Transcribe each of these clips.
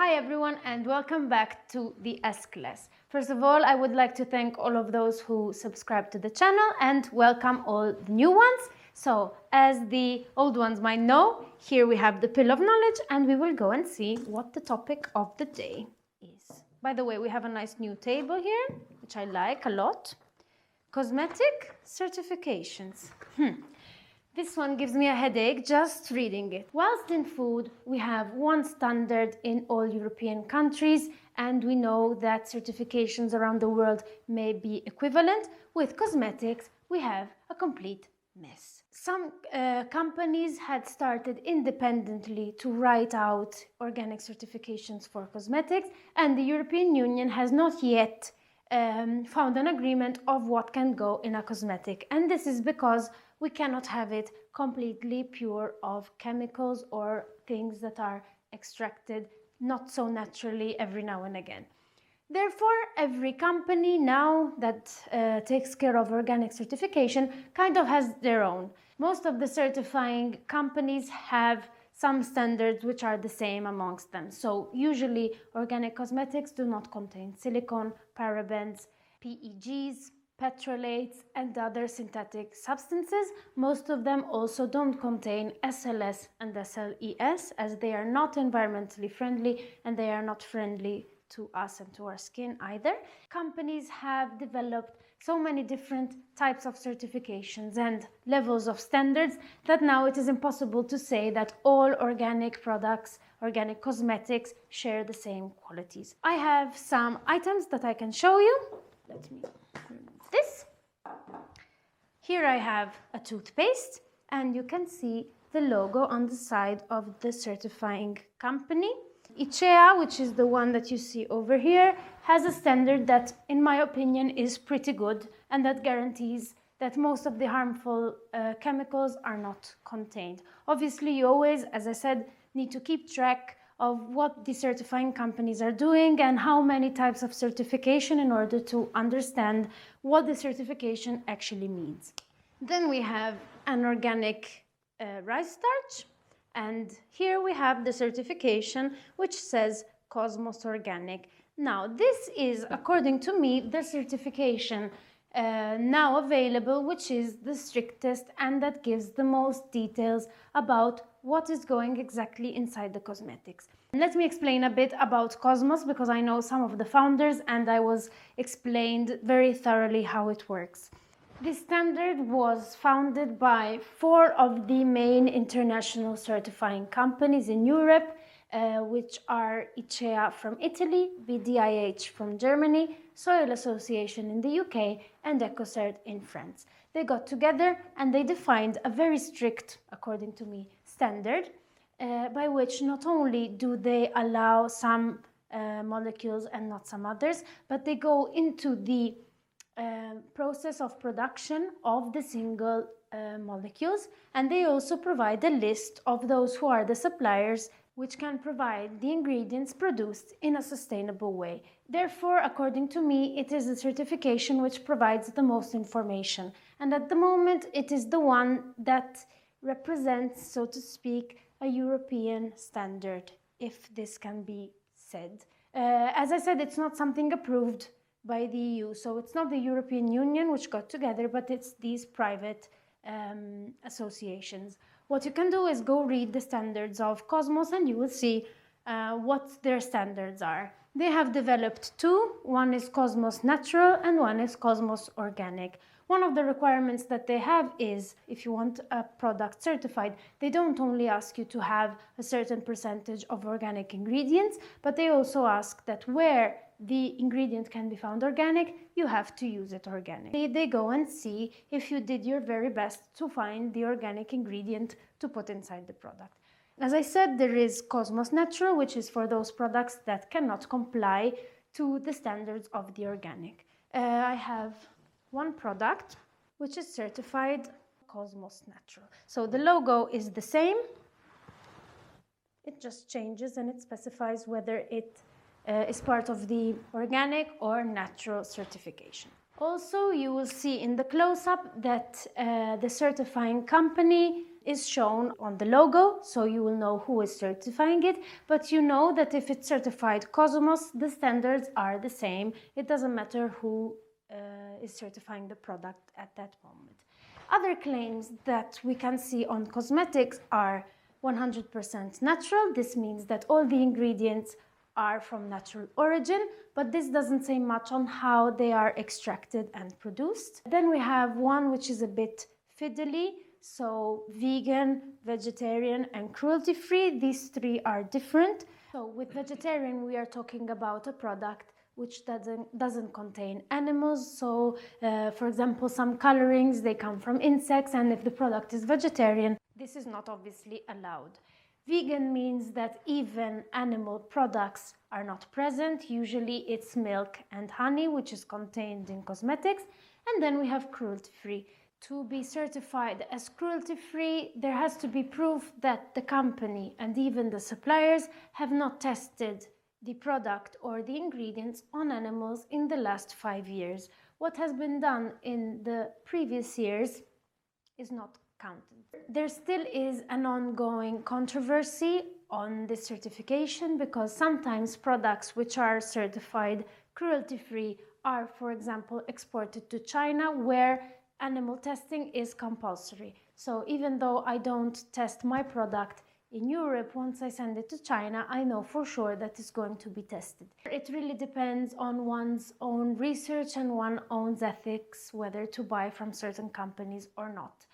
Hi everyone and welcome back to the S class. First of all, I would like to thank all of those who subscribe to the channel and welcome all the new ones. So, as the old ones might know, here we have the pill of knowledge and we will go and see what the topic of the day is. By the way, we have a nice new table here, which I like a lot. Cosmetic certifications. This one gives me a headache just reading it. Whilst in food, we have one standard in all European countries, and we know that certifications around the world may be equivalent. With cosmetics, we have a complete mess. Some companies had started independently to write out organic certifications for cosmetics, and the European Union has not yet found an agreement of what can go in a cosmetic. And this is because we cannot have it completely pure of chemicals or things that are extracted not so naturally every now and again. Therefore, every company now that takes care of organic certification kind of has their own. Most of the certifying companies have some standards which are the same amongst them. So usually organic cosmetics do not contain silicone, parabens, PEGs, petrolates and other synthetic substances. Most of them also don't contain SLS and SLES, as they are not environmentally friendly and they are not friendly to us and to our skin either. Companies have developed so many different types of certifications and levels of standards that now it is impossible to say that all organic products, organic cosmetics share the same qualities. I have some items that I can show you. Let me remove this. Here I have a toothpaste and you can see the logo on the side of the certifying company. ICEA, which is the one that you see over here, has a standard that, in my opinion, is pretty good and that guarantees that most of the harmful chemicals are not contained. Obviously, you always, as I said, need to keep track of what the certifying companies are doing and how many types of certification in order to understand what the certification actually means. Then we have an organic rice starch. And here we have the certification which says Cosmos Organic. Now this is, according to me, the certification now available, which is the strictest and that gives the most details about what is going exactly inside the cosmetics. Let me explain a bit about Cosmos because I know some of the founders and I was explained very thoroughly how it works. This standard was founded by 4 of the main international certifying companies in Europe, which are ICEA from Italy, BDIH from Germany, Soil Association in the UK, and EcoCert in France. They got together and they defined a very strict, according to me, standard by which not only do they allow some molecules and not some others, but they go into the process of production of the single molecules, and they also provide a list of those who are the suppliers which can provide the ingredients produced in a sustainable way. Therefore, according to me, it is a certification which provides the most information, and at the moment it is the one that represents, so to speak, a European standard, if this can be said. As I said, it's not something approved by the EU, so it's not the European Union which got together, but it's these private associations. What you can do is go read the standards of Cosmos and you will see what their standards are. They have developed 2, one is Cosmos Natural and one is Cosmos Organic. One of the requirements that they have is, if you want a product certified, they don't only ask you to have a certain percentage of organic ingredients, but they also ask that where the ingredient can be found organic, you have to use it organic. They go and see if you did your very best to find the organic ingredient to put inside the product. As I said, there is Cosmos Natural, which is for those products that cannot comply to the standards of the organic. I have one product which is certified Cosmos Natural. So the logo is the same. It just changes and it specifies whether it is part of the organic or natural certification. Also, you will see in the close-up that the certifying company is shown on the logo, so you will know who is certifying it, but you know that if it's certified Cosmos, the standards are the same. It doesn't matter who is certifying the product at that moment. Other claims that we can see on cosmetics are 100% natural. This means that all the ingredients are from natural origin, but this doesn't say much on how they are extracted and produced. Then we have one which is a bit fiddly, so vegan, vegetarian, and cruelty-free. These three are different. So with vegetarian, we are talking about a product which doesn't contain animals. So, for example, some colorings, they come from insects, and if the product is vegetarian, this is not obviously allowed. Vegan means that even animal products are not present. Usually it's milk and honey, which is contained in cosmetics. And then we have cruelty-free. To be certified as cruelty-free, there has to be proof that the company and even the suppliers have not tested the product or the ingredients on animals in the last 5 years. What has been done in the previous years is not counted. There still is an ongoing controversy on this certification because sometimes products which are certified cruelty-free are, for example, exported to China where animal testing is compulsory. So even though I don't test my product in Europe, once I send it to China, I know for sure that it's going to be tested. It really depends on one's own research and one's own ethics, whether to buy from certain companies or not.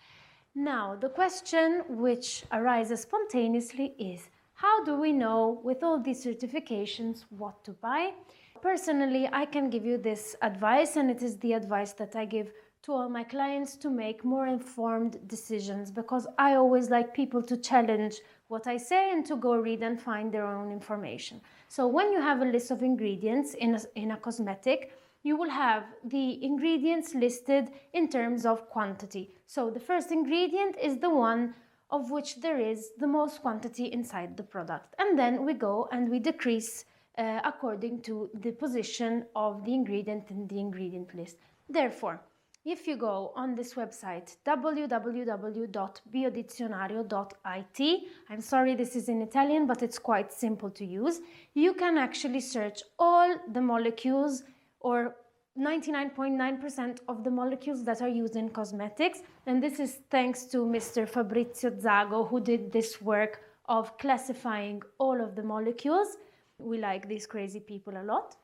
Now, the question which arises spontaneously is, how do we know with all these certifications what to buy? Personally, I can give you this advice, and it is the advice that I give to all my clients to make more informed decisions, because I always like people to challenge what I say and to go read and find their own information. So when you have a list of ingredients in a cosmetic, you will have the ingredients listed in terms of quantity. So the first ingredient is the one of which there is the most quantity inside the product. And then we go and we decrease according to the position of the ingredient in the ingredient list. Therefore, if you go on this website, www.biodizionario.it, I'm sorry this is in Italian, but it's quite simple to use, you can actually search all the molecules, or 99.9% of the molecules that are used in cosmetics. And this is thanks to Mr. Fabrizio Zago, who did this work of classifying all of the molecules. We like these crazy people a lot.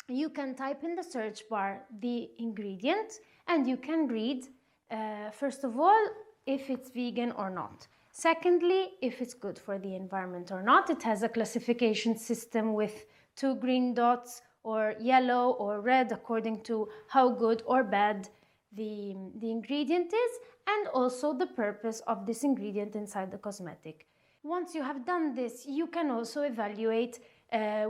You can type in the search bar the ingredient, and you can read, first of all, if it's vegan or not. Secondly, if it's good for the environment or not. It has a classification system with 2 green dots, or yellow or red, according to how good or bad the ingredient is, and also the purpose of this ingredient inside the cosmetic. Once you have done this, you can also evaluate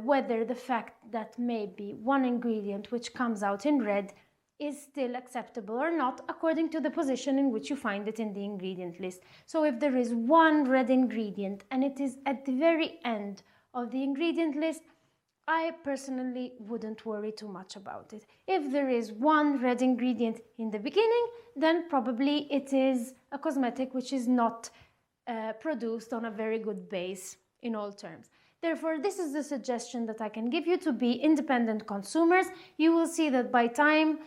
whether the fact that maybe one ingredient which comes out in red is still acceptable or not, according to the position in which you find it in the ingredient list. So if there is one red ingredient and it is at the very end of the ingredient list, I personally wouldn't worry too much about it. If there is one red ingredient in the beginning, then probably it is a cosmetic which is not produced on a very good base in all terms. Therefore, this is the suggestion that I can give you to be independent consumers. You will see that by time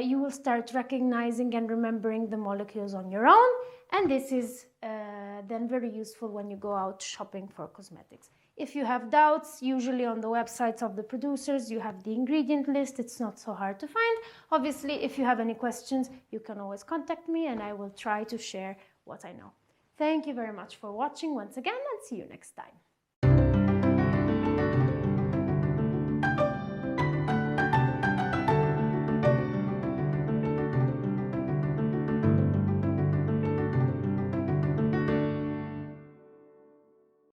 you will start recognizing and remembering the molecules on your own, and this is then very useful when you go out shopping for cosmetics. If you have doubts, usually on the websites of the producers, you have the ingredient list. It's not so hard to find. Obviously, if you have any questions, you can always contact me and I will try to share what I know. Thank you very much for watching once again, and see you next time.